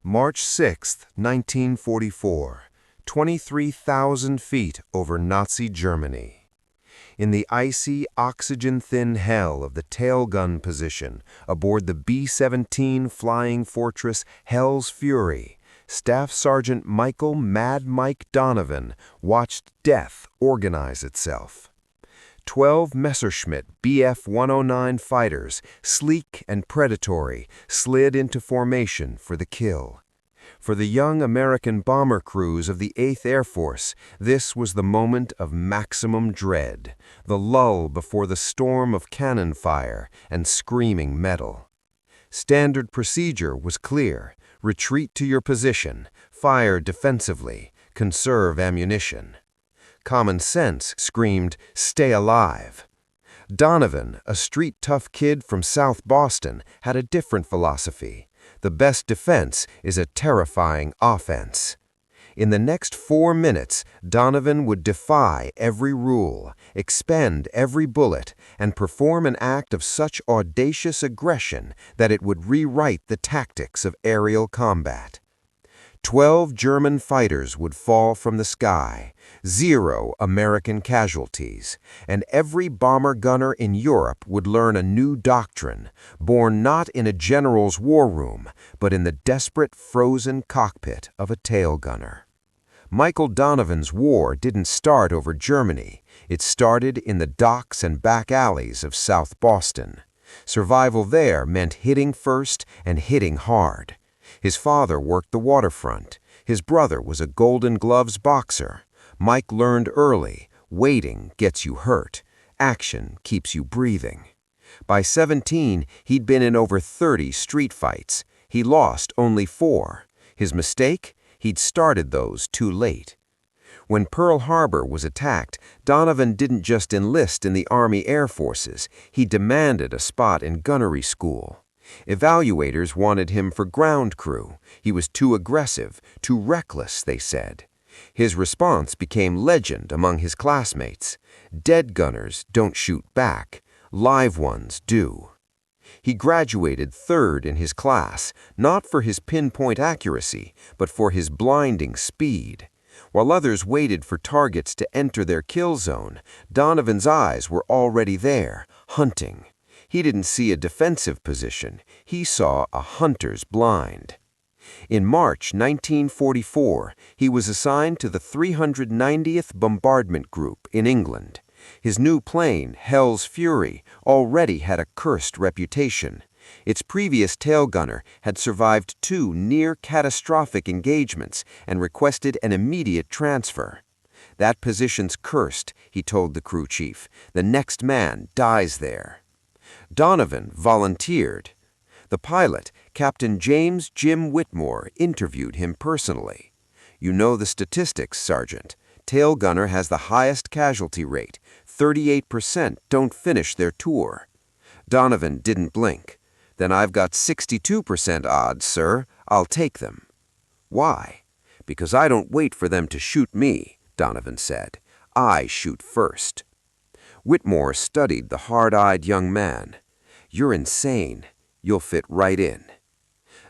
March 6, 1944, 23,000 feet over Nazi Germany. In the icy, oxygen-thin hell of the tail gun position aboard the B-17 Flying Fortress Hell's Fury, Staff Sergeant Michael "Mad Mike" Donovan watched death organize itself. 12 Messerschmitt Bf-109 fighters, sleek and predatory, slid into formation for the kill. For the young American bomber crews of the 8th Air Force, this was the moment of maximum dread, the lull before the storm of cannon fire and screaming metal. Standard procedure was clear: retreat to your position, fire defensively, conserve ammunition. Common sense screamed, "Stay alive." Donovan, a street-tough kid from South Boston, had a different philosophy. The best defense is a terrifying offense. In the next 4 minutes, Donovan would defy every rule, expend every bullet, and perform an act of such audacious aggression that it would rewrite the tactics of aerial combat. 12 German fighters would fall from the sky, 0 American casualties, and every bomber-gunner in Europe would learn a new doctrine, born not in a general's war room, but in the desperate frozen cockpit of a tail gunner. Michael Donovan's war didn't start over Germany. It started in the docks and back alleys of South Boston. Survival there meant hitting first and hitting hard. His father worked the waterfront. His brother was a Golden Gloves boxer. Mike learned early, waiting gets you hurt. Action keeps you breathing. By 17, he'd been in over 30 street fights. He lost only 4. His mistake? He'd started those too late. When Pearl Harbor was attacked, Donovan didn't just enlist in the Army Air Forces. He demanded a spot in gunnery school. Evaluators wanted him for ground crew. He was too aggressive, too reckless, they said. His response became legend among his classmates. Dead gunners don't shoot back. Live ones do. He graduated 3rd in his class, not for his pinpoint accuracy, but for his blinding speed. While others waited for targets to enter their kill zone, Donovan's eyes were already there, hunting. He didn't see a defensive position. He saw a hunter's blind. In March 1944, he was assigned to the 390th Bombardment Group in England. His new plane, Hell's Fury, already had a cursed reputation. Its previous tail gunner had survived 2 near-catastrophic engagements and requested an immediate transfer. "That position's cursed," he told the crew chief. "The next man dies there." Donovan volunteered. The pilot, Captain James "Jim" Whitmore, interviewed him personally. "You know the statistics, Sergeant. Tail gunner has the highest casualty rate. 38% don't finish their tour." Donovan didn't blink. "Then I've got 62% odds, sir. I'll take them." "Why?" "Because I don't wait for them to shoot me," Donovan said. "I shoot first." Whitmore studied the hard-eyed young man. "You're insane. You'll fit right in."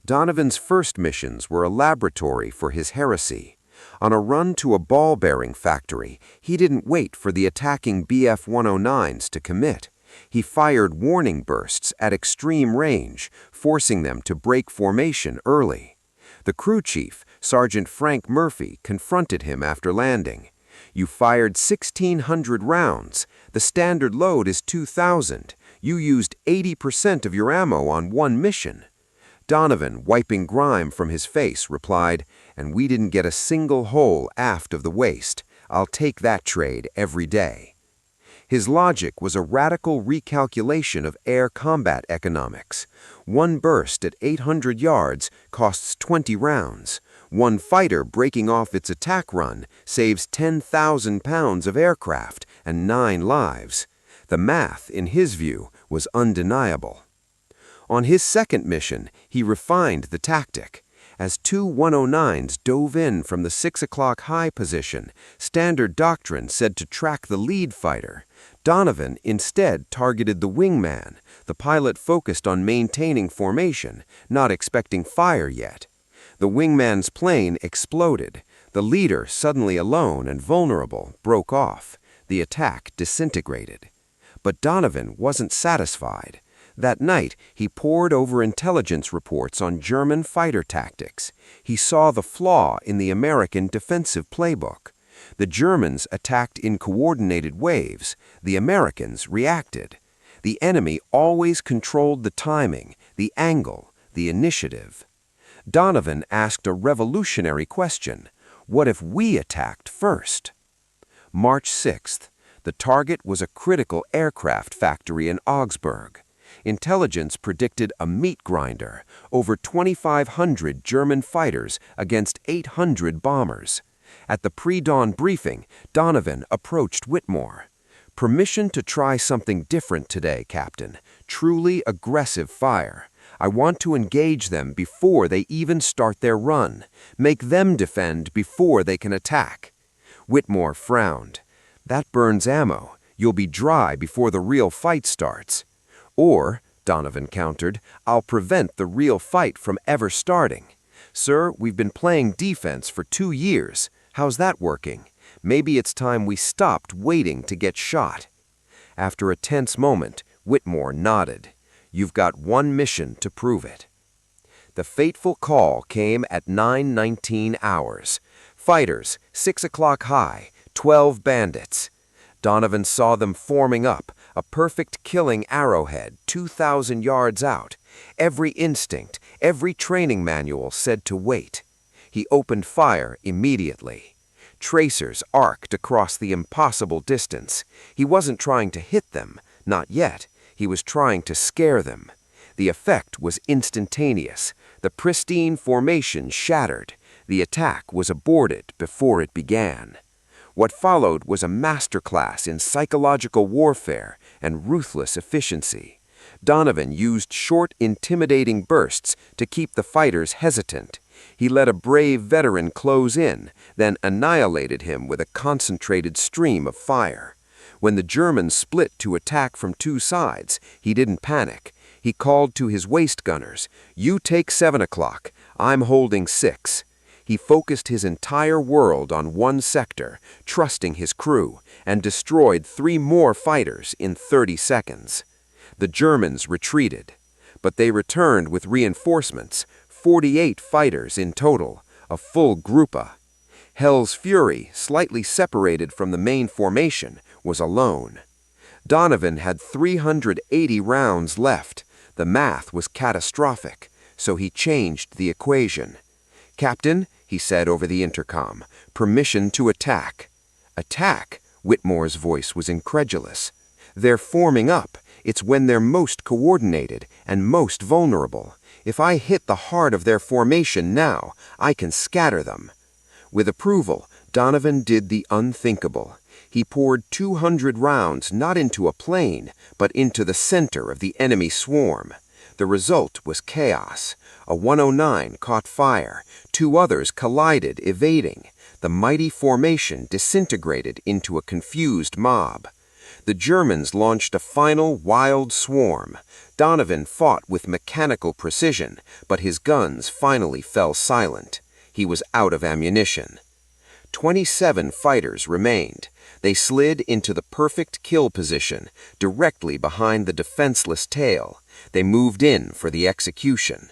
Donovan's first missions were a laboratory for his heresy. On a run to a ball-bearing factory, he didn't wait for the attacking Bf-109s to commit. He fired warning bursts at extreme range, forcing them to break formation early. The crew chief, Sergeant Frank Murphy, confronted him after landing. "You fired 1,600 rounds. The standard load is 2,000. You used 80% of your ammo on one mission." Donovan, wiping grime from his face, replied, "And we didn't get a single hole aft of the waist. I'll take that trade every day." His logic was a radical recalculation of air combat economics. One burst at 800 yards costs 20 rounds. One fighter breaking off its attack run saves 10,000 pounds of aircraft and 9 lives. The math, in his view, was undeniable. On his second mission, he refined the tactic. As 2 109s dove in from the 6 o'clock high position, standard doctrine said to track the lead fighter. Donovan instead targeted the wingman. The pilot focused on maintaining formation, not expecting fire yet. The wingman's plane exploded. The leader, suddenly alone and vulnerable, broke off. The attack disintegrated. But Donovan wasn't satisfied. That night, he pored over intelligence reports on German fighter tactics. He saw the flaw in the American defensive playbook. The Germans attacked in coordinated waves. The Americans reacted. The enemy always controlled the timing, the angle, the initiative. Donovan asked a revolutionary question. What if we attacked first? March 6th. The target was a critical aircraft factory in Augsburg. Intelligence predicted a meat grinder, over 2,500 German fighters against 800 bombers. At the pre-dawn briefing, Donovan approached Whitmore. "Permission to try something different today, Captain. Truly aggressive fire. I want to engage them before they even start their run. Make them defend before they can attack." Whitmore frowned. "That burns ammo. You'll be dry before the real fight starts." "Or," Donovan countered, "I'll prevent the real fight from ever starting. Sir, we've been playing defense for 2 years. How's that working? Maybe it's time we stopped waiting to get shot." After a tense moment, Whitmore nodded. "You've got one mission to prove it." The fateful call came at 9:19 hours. Fighters, 6 o'clock high, 12 bandits. Donovan saw them forming up, a perfect killing arrowhead 2,000 yards out. Every instinct, every training manual said to wait. He opened fire immediately. Tracers arced across the impossible distance. He wasn't trying to hit them, not yet. He was trying to scare them. The effect was instantaneous. The pristine formation shattered. The attack was aborted before it began. What followed was a masterclass in psychological warfare and ruthless efficiency. Donovan used short, intimidating bursts to keep the fighters hesitant. He let a brave veteran close in, then annihilated him with a concentrated stream of fire. When the Germans split to attack from 2 sides, he didn't panic. He called to his waist gunners, "You take 7 o'clock. I'm holding 6. He focused his entire world on one sector, trusting his crew, and destroyed 3 more fighters in 30 seconds. The Germans retreated, but they returned with reinforcements, 48 fighters in total, a full gruppa. Hell's Fury, slightly separated from the main formation, was alone. Donovan had 380 rounds left. The math was catastrophic, so he changed the equation. "Captain," he said over the intercom, "permission to attack." "Attack?" Whitmore's voice was incredulous. "They're forming up. It's when they're most coordinated and most vulnerable. If I hit the heart of their formation now, I can scatter them." With approval, Donovan did the unthinkable. He poured 200 rounds not into a plane, but into the center of the enemy swarm. The result was chaos. A 109 caught fire. 2 others collided, evading. The mighty formation disintegrated into a confused mob. The Germans launched a final wild swarm. Donovan fought with mechanical precision, but his guns finally fell silent. He was out of ammunition. 27 fighters remained. They slid into the perfect kill position, directly behind the defenseless tail. They moved in for the execution.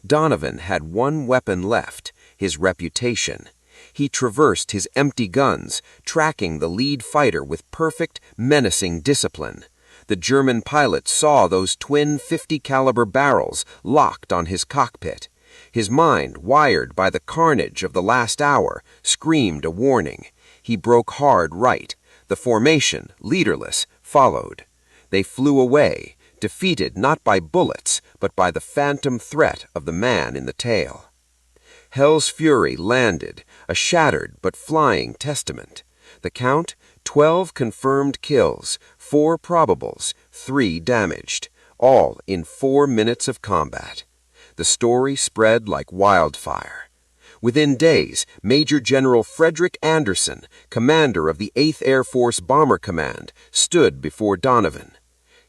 Donovan had one weapon left, his reputation. He traversed his empty guns, tracking the lead fighter with perfect, menacing discipline. The German pilot saw those twin 50-caliber barrels locked on his cockpit. His mind, wired by the carnage of the last hour, screamed a warning. He broke hard right. The formation, leaderless, followed. They flew away, defeated not by bullets, but by the phantom threat of the man in the tail. Hell's Fury landed, a shattered but flying testament. The count, 12 confirmed kills, 4 probables, 3 damaged, all in 4 minutes of combat. The story spread like wildfire. Within days, Major General Frederick Anderson, commander of the 8th Air Force Bomber Command, stood before Donovan.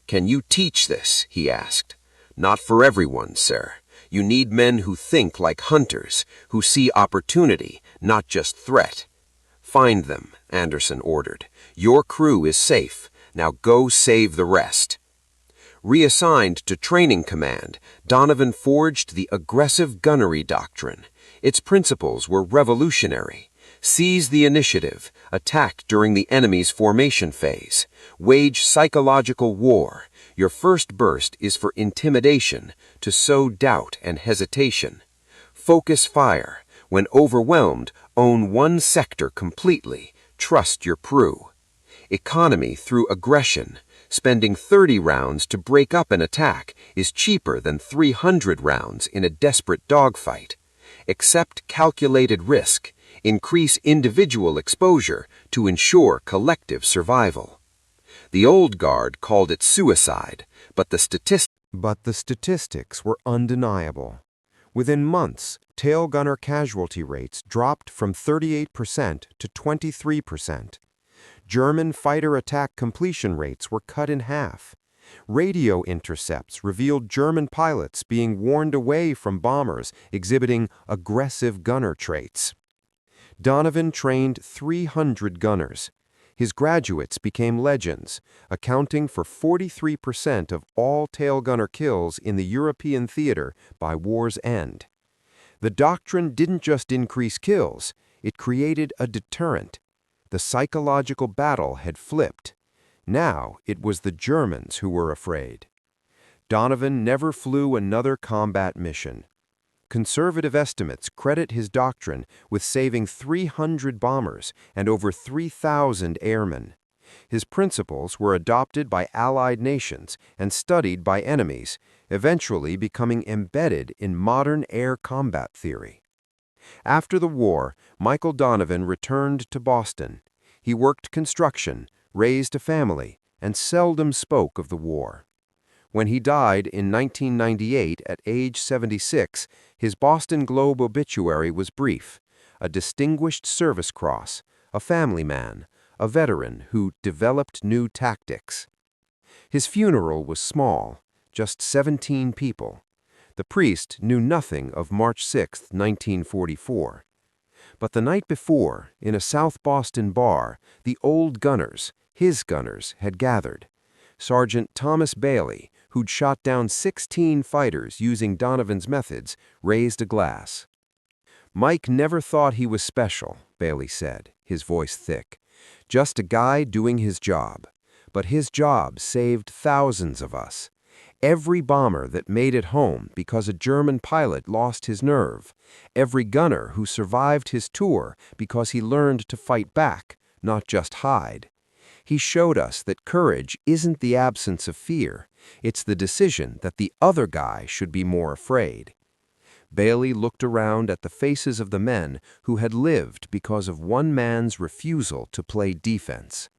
"Can you teach this?" he asked. "Not for everyone, sir. You need men who think like hunters, who see opportunity, not just threat. Find them, Anderson ordered. Your crew is safe. Now go save the rest. Reassigned to Training Command, Donovan forged the aggressive gunnery doctrine. Its principles were revolutionary. Seize the initiative, attack during the enemy's formation phase, wage psychological war. Your first burst is for intimidation, to sow doubt and hesitation. Focus fire. When overwhelmed, own one sector completely. Trust your crew. Economy through aggression. Spending 30 rounds to break up an attack is cheaper than 300 rounds in a desperate dogfight. Accept calculated risk. Increase individual exposure to ensure collective survival. The old guard called it suicide, but the statistics were undeniable. Within months, tail gunner casualty rates dropped from 38% to 23%. German fighter attack completion rates were cut in half. Radio intercepts revealed German pilots being warned away from bombers exhibiting aggressive gunner traits. Donovan trained 300 gunners. His graduates became legends, accounting for 43% of all tail gunner kills in the European theater by war's end. The doctrine didn't just increase kills, it created a deterrent. The psychological battle had flipped. Now it was the Germans who were afraid. Donovan never flew another combat mission. Conservative estimates credit his doctrine with saving 300 bombers and over 3,000 airmen. His principles were adopted by allied nations and studied by enemies, eventually becoming embedded in modern air combat theory. After the war, Michael Donovan returned to Boston. He worked construction, raised a family, and seldom spoke of the war. When he died in 1998 at age 76, his Boston Globe obituary was brief: a Distinguished Service Cross, a family man, a veteran who developed new tactics. His funeral was small, just 17 people. The priest knew nothing of March 6, 1944. But the night before, in a South Boston bar, the old gunners, his gunners, had gathered. Sergeant Thomas Bailey, who'd shot down 16 fighters using Donovan's methods, raised a glass. "Mike never thought he was special," Bailey said, his voice thick. "Just a guy doing his job. But his job saved thousands of us. Every bomber that made it home because a German pilot lost his nerve. Every gunner who survived his tour because he learned to fight back, not just hide. He showed us that courage isn't the absence of fear. It's the decision that the other guy should be more afraid." Bailey looked around at the faces of the men who had lived because of one man's refusal to play defense.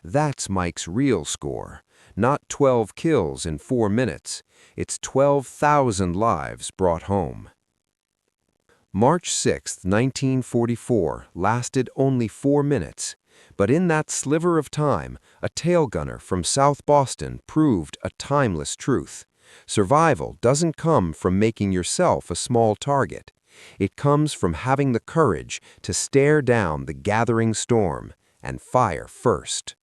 That's Mike's real score. Not 12 kills in 4 minutes. It's 12,000 lives brought home. March 6, 1944 lasted only 4 minutes. But in that sliver of time, a tail gunner from South Boston proved a timeless truth. Survival doesn't come from making yourself a small target. It comes from having the courage to stare down the gathering storm and fire first.